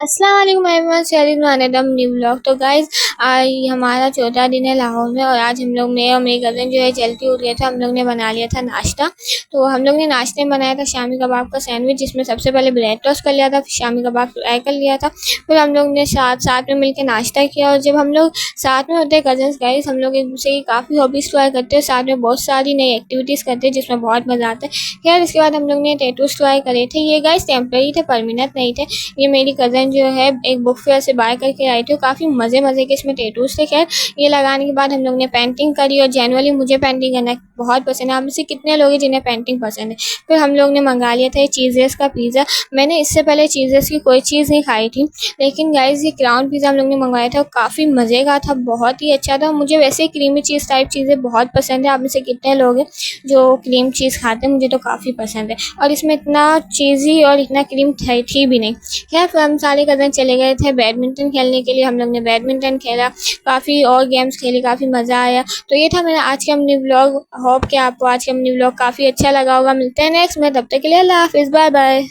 अस्सलाम वालेकुम everyone, salaried another new vlog. तो गाइज आज हमारा चौथा दिन है लाहौर में और आज हम लोग मैं और मेरी कज़न जो है जल्दी उठ गए थे। हम लोग ने बना लिया था नाश्ता। तो हम लोग ने नाश्ते में बनाया था शामी कबाब का सैंडविच, जिसमें सबसे पहले ब्रेड टोस्ट कर लिया था, फिर शामी कबाब फ्राई कर लिया था। फिर हम लोग ने साथ साथ में मिलकर नाश्ता किया। और जब हम लोग साथ में होते हैं कज़न्स गाइज, हम लोग एक दूसरे की काफ़ी हॉबीज़ ट्राई करते हैं, साथ में बहुत सारी नई एक्टिविटीज़ करते हैं जिसमें बहुत मज़ा आता है। खैर इसके बाद हम लोग ने टैटूज़ ट्राई करे थे। ये गाइज टेम्परेरी थे, परमानेंट नहीं थे। ये मेरी कज़न जो है एक बुक फेयर से बाय करके आई थी। काफ़ी मज़े के इसमें टैटूज़ थे। खैर ये लगाने के बाद हम लोग ने पेंटिंग करी और जनरली मुझे पेंटिंग करना बहुत पसंद है। आप में से कितने लोग हैं जिन्हें पेंटिंग पसंद है। फिर हम लोग ने मंगा लिया था चीज़ेस का पिज़्ज़ा। मैंने इससे पहले चीज़ेस की कोई चीज़ नहीं खाई थी, लेकिन गाइज ये क्राउन पिज़्ज़ा हम लोग ने मंगवाया था, काफ़ी मज़े का था, बहुत ही अच्छा था। मुझे वैसे क्रीमी चीज़ टाइप चीज़ें बहुत पसंद है। आप में से कितने लोग हैं जो क्रीम चीज़ खाते हैं, मुझे तो काफ़ी पसंद है। और इसमें इतना चीज़ी और इतना क्रीम थी भी नहीं। खैर फिर हम सारे कज़न चले गए थे बैडमिंटन खेलने के लिए। हम लोग ने बैडमिंटन खेला, काफ़ी और गेम्स खेले, काफ़ी मज़ा आया। तो ये था मेरा आज का मिनी व्लॉग। होप कि आपको आज का मिनी व्लॉग काफ़ी अच्छा लगा होगा। मिलते हैं नेक्स्ट में, तब तक के लिए अल्लाह हाफ़िज़, बाय बाय।